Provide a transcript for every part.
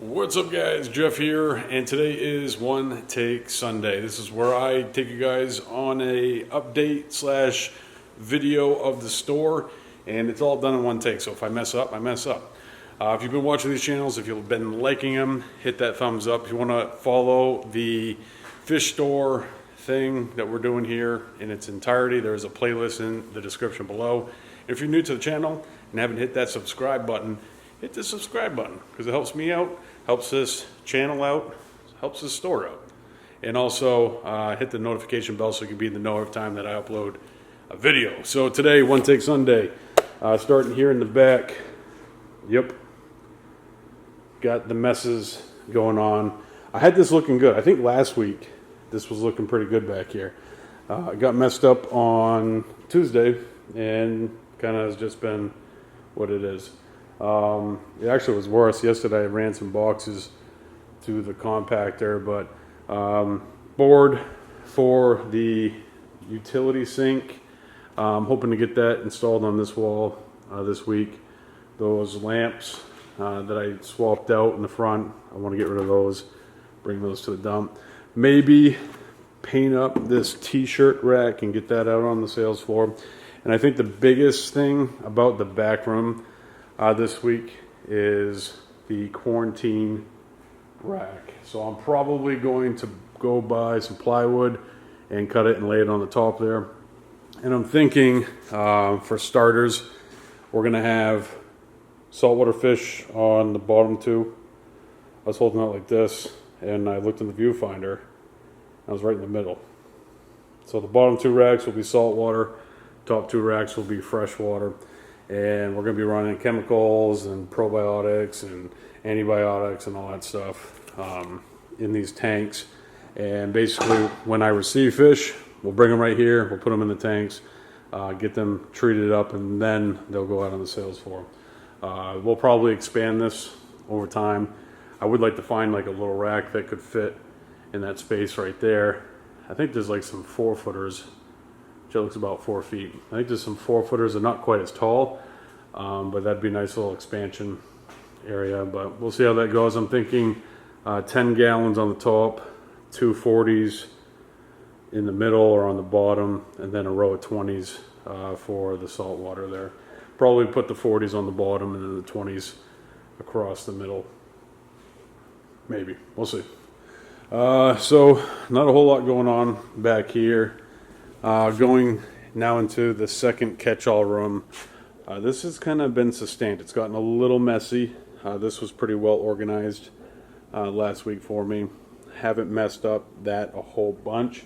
What's up guys, Jeff here, and today is One Take Sunday. This is where I take you guys on a update slash video of the store, and it's all done in one take, so if I mess up, I mess up. If you've been watching these channels, if you've been liking them, hit that thumbs up. If you want to follow the fish store thing that we're doing here in its entirety, there's a playlist in the description below. If you're new to the channel and haven't hit that subscribe button, hit the subscribe button because it helps me out, helps this channel out, helps this store out. And also hit the notification bell so you can be in the know every time that I upload a video. So today, One Take Sunday, starting here in the back. Yep, got the messes going on. I had this looking good. I think last week this was looking pretty good back here. It got messed up on Tuesday and kind of has just been what it is. It actually was worse. Yesterday I ran some boxes to the compactor, but board for the utility sink. I'm hoping to get that installed on this wall this week. Those lamps that I swapped out in the front, I want to get rid of those, bring those to the dump. Maybe paint up this t-shirt rack and get that out on the sales floor. And I think the biggest thing about the back room this week is the quarantine rack. So I'm probably going to go buy some plywood and cut it and lay it on the top there. And I'm thinking for starters, we're gonna have saltwater fish on the bottom two. I was holding out like this and I looked in the viewfinder. I was right in the middle. So the bottom two racks will be saltwater, top two racks will be freshwater. And we're going to be running chemicals and probiotics and antibiotics and all that stuff in these tanks. And basically, when I receive fish, we'll bring them right here, we'll put them in the tanks, get them treated up, and then they'll go out on the sales floor. We'll probably expand this over time. I would like to find like a little rack that could fit in that space right there. I think there's like some 4-footers. It looks about 4 feet. I think there's some 4-footers. They're not quite as tall, but that'd be a nice little expansion area. But we'll see how that goes. I'm thinking 10 gallons on the top, 2 40s in the middle or on the bottom, and then a row of 20s for the salt water there. Probably put the 40s on the bottom and then the 20s across the middle. Maybe. We'll see. So not a whole lot going on back here. Going now into the second catch-all room. This has kind of been sustained. It's gotten a little messy. This was pretty well organized last week for me. Haven't messed up that a whole bunch.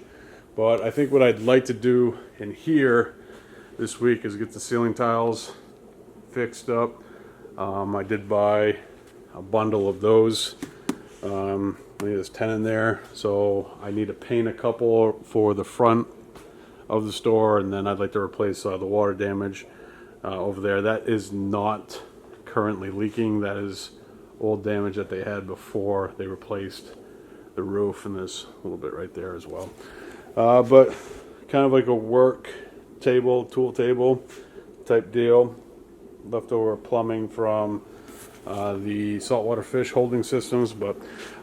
But I think what I'd like to do in here this week is get the ceiling tiles fixed up. I did buy a bundle of those. I think there's 10 in there. So I need to paint a couple for the front of the store, and then I'd like to replace the water damage over there. That is not currently leaking. That is old damage that they had before they replaced the roof, and there's a little bit right there as well. But kind of like a work table, tool table type deal. Leftover plumbing from the saltwater fish holding systems, but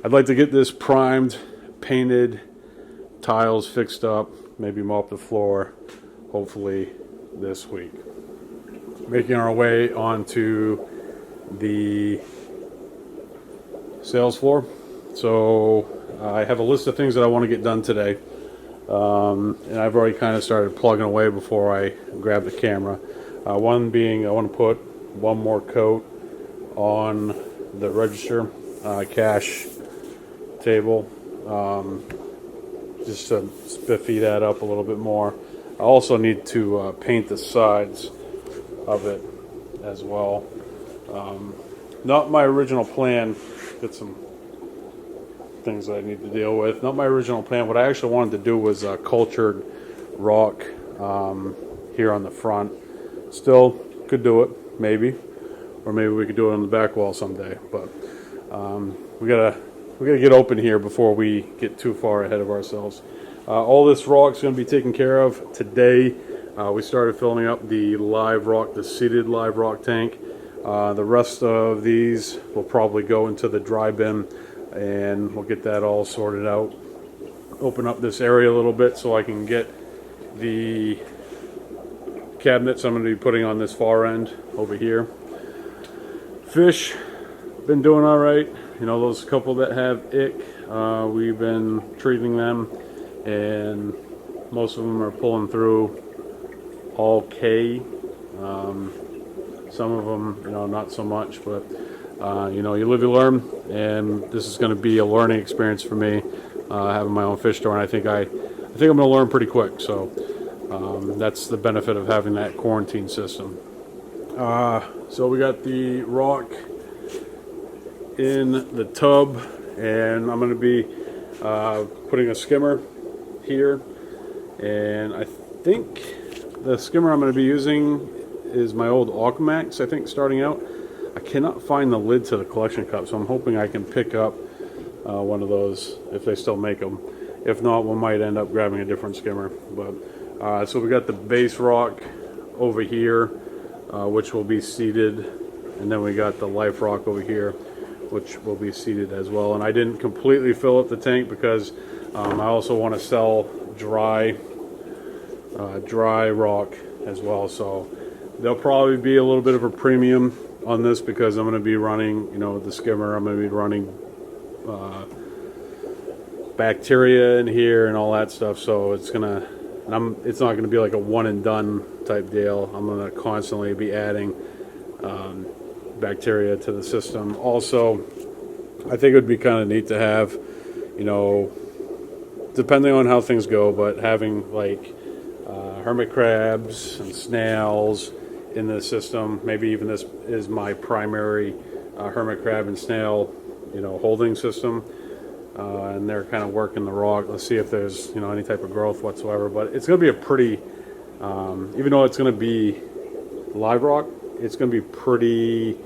I'd like to get this primed, painted, tiles fixed up, maybe mop the floor, hopefully this week. Making our way onto the sales floor. So I have a list of things that I want to get done today. And I've already kind of started plugging away before I grab the camera. One being I want to put one more coat on the register cash table. Just to spiffy that up a little bit more. I also need to paint the sides of it as well. Not my original plan. Got some things that I need to deal with. Not my original plan. What I actually wanted to do was cultured rock here on the front. Still could do it, maybe. Or maybe we could do it on the back wall someday. But we gotta get open here before we get too far ahead of ourselves. All this rock's going to be taken care of today. We started filling up the live rock, the seated live rock tank The rest of these will probably go into the dry bin, and we'll get that all sorted out. Open up this area a little bit so I can get the cabinets I'm going to be putting on this far end over here. Fish, been doing all right. You know, those couple that have ick, we've been treating them, and most of them are pulling through okay. Some of them, you know, not so much, but you know, you live, you learn, and this is going to be a learning experience for me, having my own fish store, and I think I'm going to learn pretty quick. So that's the benefit of having that quarantine system. So we got the rock in the tub, and I'm going to be putting a skimmer here, and I think the skimmer I'm going to be using is my old Aquamax, I think, starting out. I cannot find the lid to the collection cup, so I'm hoping I can pick up one of those if they still make them. If not, we might end up grabbing a different skimmer. But so we got the base rock over here, which will be seated, and then we got the life rock over here, which will be seated as well. And I didn't completely fill up the tank because I also want to sell dry rock as well. So there'll probably be a little bit of a premium on this because I'm going to be running, you know, the skimmer. I'm going to be running bacteria in here and all that stuff. So it's gonna, it's not going to be like a one and done type deal. I'm going to constantly be adding bacteria to the system. Also, I think it would be kind of neat to have, you know, depending on how things go, but having like hermit crabs and snails in the system. Maybe even this is my primary hermit crab and snail, you know, holding system, and they're kind of working the rock. Let's see if there's, you know, any type of growth whatsoever. But it's going to be a pretty, even though it's going to be live rock, it's going to be pretty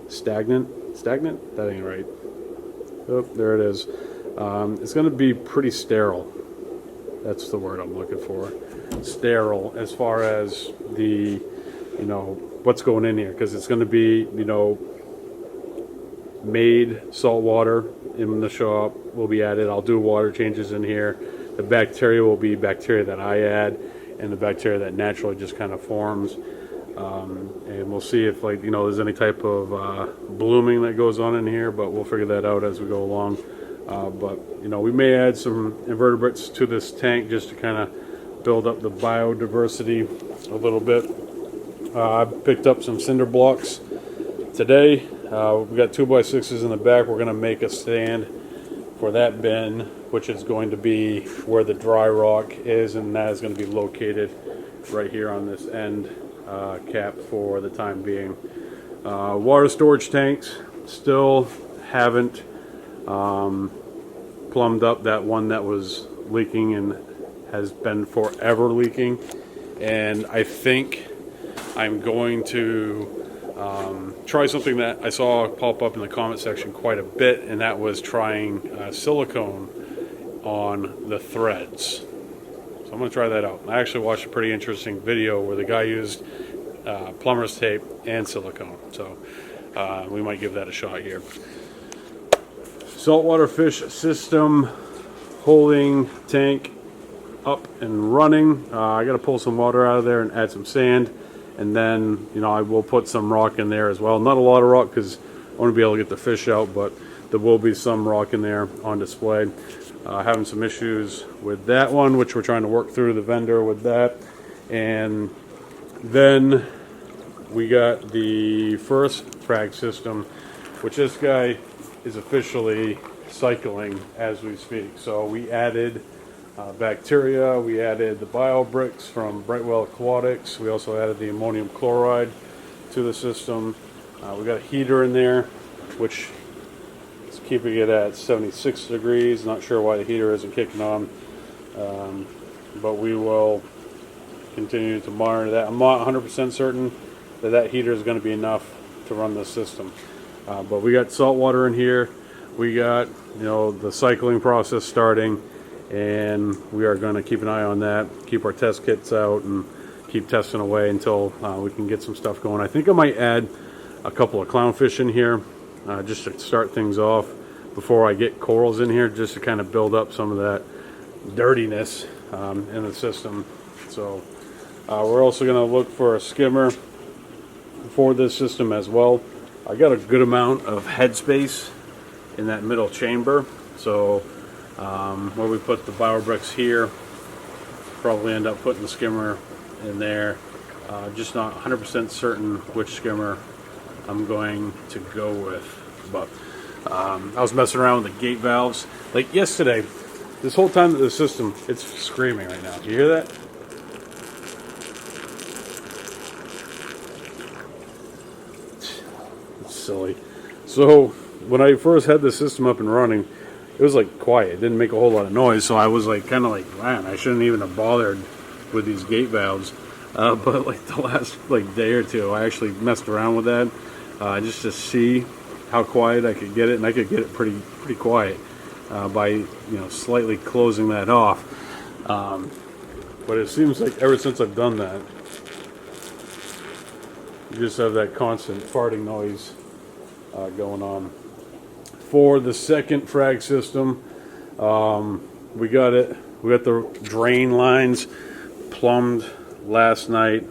stagnant. Stagnant? That ain't right. Oh, there it is. It's going to be pretty sterile. That's the word I'm looking for. Sterile as far as the, you know, what's going in here, because it's going to be, you know, made salt water in the shop will be added. I'll do water changes in here. The bacteria will be bacteria that I add, and the bacteria that naturally just kind of forms. And we'll see if, like, you know, there's any type of blooming that goes on in here, but we'll figure that out as we go along. But, you know, we may add some invertebrates to this tank just to kind of build up the biodiversity a little bit. I picked up some cinder blocks today. We've got 2x6s in the back. We're going to make a stand for that bin, which is going to be where the dry rock is, and that is going to be located right here on this end cap for the time being. Water storage tanks, still haven't plumbed up that one that was leaking and has been forever leaking, and I think I'm going to try something that I saw pop up in the comment section quite a bit, and that was trying silicone on the threads. So I'm going to try that out. I actually watched a pretty interesting video where the guy used plumber's tape and silicone, so we might give that a shot here. Saltwater fish system holding tank up and running. I got to pull some water out of there and add some sand, and then, you know, I will put some rock in there as well. Not a lot of rock because I want to be able to get the fish out, but there will be some rock in there on display. Having some issues with that one, which we're trying to work through the vendor with that. And then we got the first Frag system, which this guy is officially cycling as we speak. So we added bacteria, we added the bio bricks from Brightwell Aquatics, we also added the ammonium chloride to the system. We got a heater in there, which is keeping it at 76 degrees. Not sure why the heater isn't kicking on, but we will continue to monitor that. I'm not 100% certain that that heater is going to be enough to run the system, but we got salt water in here. We got, you know, the cycling process starting, and we are going to keep an eye on that, keep our test kits out, and keep testing away until we can get some stuff going. I think I might add a couple of clownfish in here just to start things off before I get corals in here, just to kind of build up some of that dirtiness in the system. So we're also going to look for a skimmer for this system as well. I got a good amount of headspace in that middle chamber, so where we put the bower bricks here, probably end up putting the skimmer in there. Just not 100% certain which skimmer I'm going to go with, but I was messing around with the gate valves like yesterday. This whole time that the system, it's screaming right now. Do you hear that? It's silly. So when I first had the system up and running, it was like quiet. It didn't make a whole lot of noise, so I was like kind of like, man, I shouldn't even have bothered with these gate valves. But like the last like day or two, I actually messed around with that just to see how quiet I could get it, and I could get it pretty quiet by slightly closing that off. But it seems like ever since I've done that, you just have that constant farting noise going on. For the second frag system, we got the drain lines plumbed last night.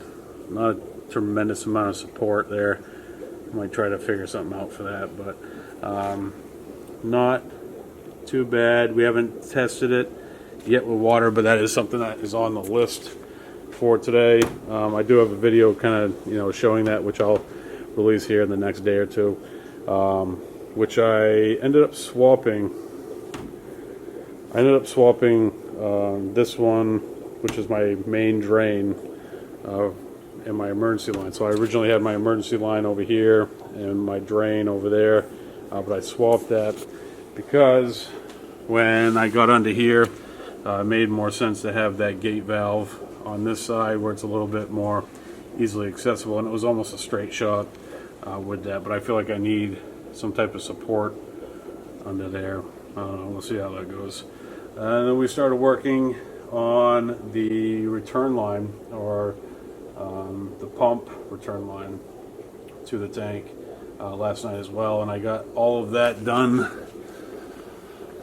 Not a tremendous amount of support there. Might try to figure something out for that, but not too bad. We haven't tested it yet with water, but that is something that is on the list for today. I do have a video kind of showing that, which I'll release here in the next day or two, which I ended up swapping. This one, which is my main drain, and my emergency line. So I originally had my emergency line over here and my drain over there, but I swapped that because when I got onto here, it made more sense to have that gate valve on this side where it's a little bit more easily accessible, and it was almost a straight shot with that, but I feel like I need some type of support under there. We'll see how that goes. And then we started working on the return line, or the pump return line to the tank last night as well, and I got all of that done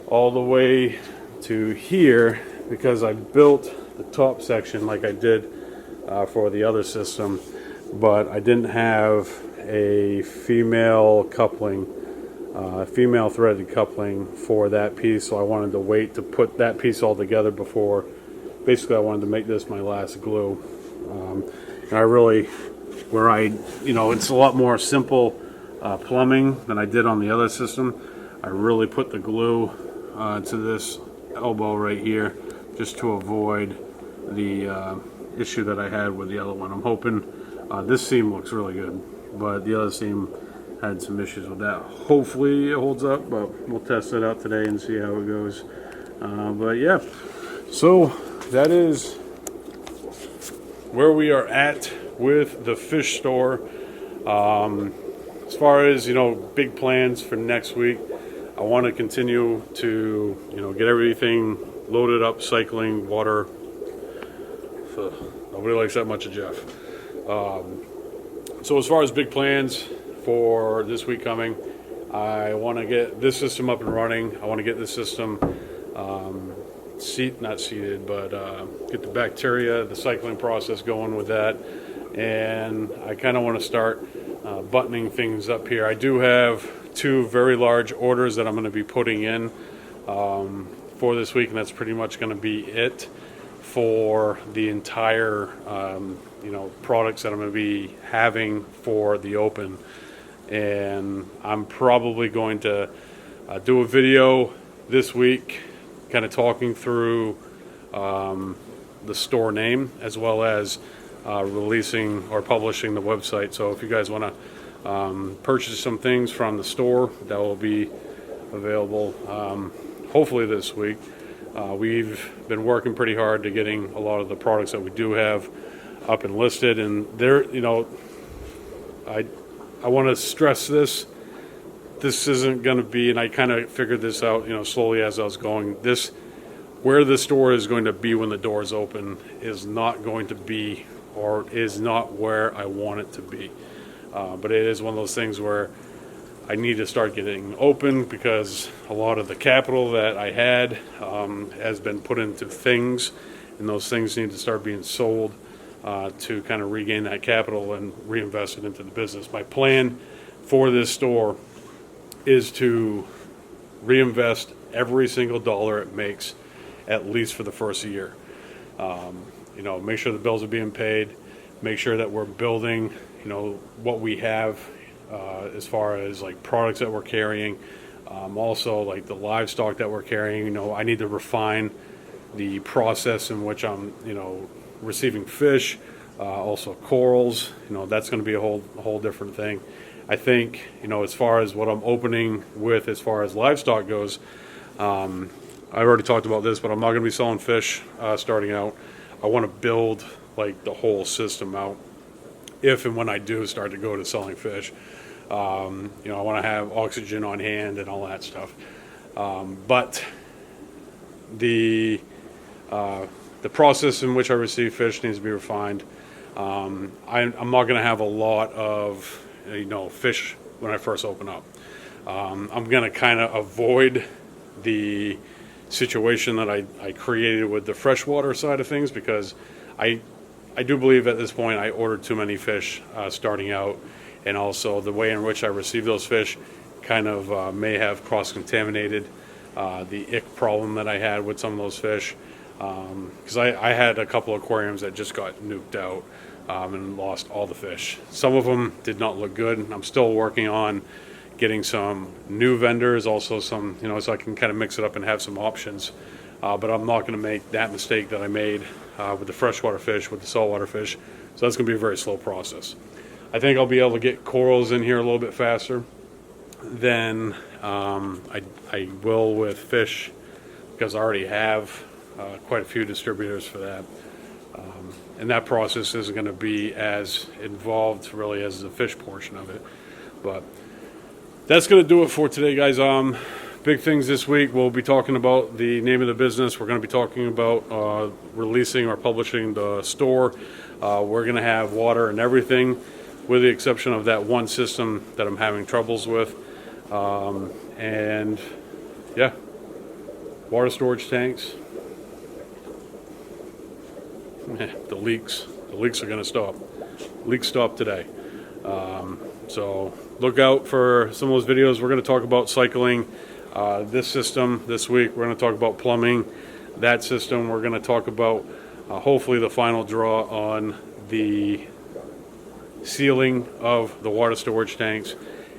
all the way to here because I built the top section like I did for the other system, but I didn't have a female coupling, female threaded coupling for that piece, so I wanted to wait to put that piece all together before. Basically, I wanted to make this my last glue. And I really, it's a lot more simple plumbing than I did on the other system. I really put the glue to this elbow right here just to avoid the issue that I had with the other one. I'm hoping this seam looks really good, but the other seam had some issues with that. Hopefully it holds up, but we'll test it out today and see how it goes. But yeah, so that is where we are at with the fish store. As far as big plans for next week, I want to continue to get everything loaded up, cycling water. Nobody likes that much of Jeff. So as far as big plans for this week coming, I want to get this system up and running. I want to get this system not seeded, but get the bacteria, the cycling process going with that. And I kind of want to start buttoning things up here. I do have 2 very large orders that I'm going to be putting in for this week, and that's pretty much going to be it for the entire products that I'm going to be having for the open. And I'm probably going to do a video this week kind of talking through the store name, as well as releasing or publishing the website. So if you guys want to purchase some things from the store, that will be available hopefully this week. We've been working pretty hard to getting a lot of the products that we do have up and listed, and there, I want to stress this. This isn't going to be, and I kind of figured this out, slowly as I was going. Where the store is going to be when the doors open is not going to be, or is not where I want it to be. But it is one of those things where I need to start getting open, because a lot of the capital that I had has been put into things, and those things need to start being sold to kind of regain that capital and reinvest it into the business. My plan for this store is to reinvest every single dollar it makes, at least for the first year. You know, make sure the bills are being paid, make sure that we're building, you know, what we have as far as like products that we're carrying. Also, like the livestock that we're carrying, you know, I need to refine the process in which I'm, you know, receiving fish, also corals. You know, that's going to be a whole different thing. I think, you know, as far as what I'm opening with as far as livestock goes, I've already talked about this, but I'm not going to be selling fish starting out. I want to build like the whole system out if and when I do start to go to selling fish. You know, I want to have oxygen on hand and all that stuff. But the process in which I receive fish needs to be refined. I'm not going to have a lot of, you know, fish when I first open up. I'm going to kind of avoid the situation that I created with the freshwater side of things, because I do believe at this point I ordered too many fish starting out, and also the way in which I received those fish kind of may have cross-contaminated the ick problem that I had with some of those fish, because I had a couple aquariums that just got nuked out and lost all the fish. Some of them did not look good. I'm still working on getting some new vendors, also some, you know, so I can kind of mix it up and have some options. But I'm not going to make that mistake that I made with the freshwater fish, with the saltwater fish. So that's going to be a very slow process. I think I'll be able to get corals in here a little bit faster than I will with fish, because I already have quite a few distributors for that. And that process isn't going to be as involved really as the fish portion of it. But that's going to do it for today, guys. Big things this week. We'll be talking about the name of the business. We're going to be talking about releasing or publishing the store. We're going to have water and everything, with the exception of that one system that I'm having troubles with. And yeah, water storage tanks. The leaks are going to stop. Leaks stop today. So look out for some of those videos. We're going to talk about cycling this system this week. We're going to talk about plumbing that system. We're going to talk about hopefully the final draw on the sealing of the water storage tanks,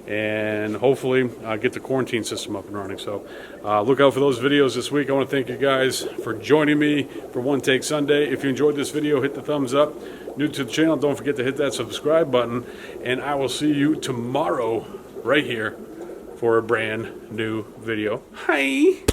and hopefully get the quarantine system up and running. So look out for those videos this week. I want to thank you guys for joining me for One Take Sunday. If you enjoyed this video, hit the thumbs up. New to the channel, don't forget to hit that subscribe button, and I will see you tomorrow right here for a brand new video. Hi!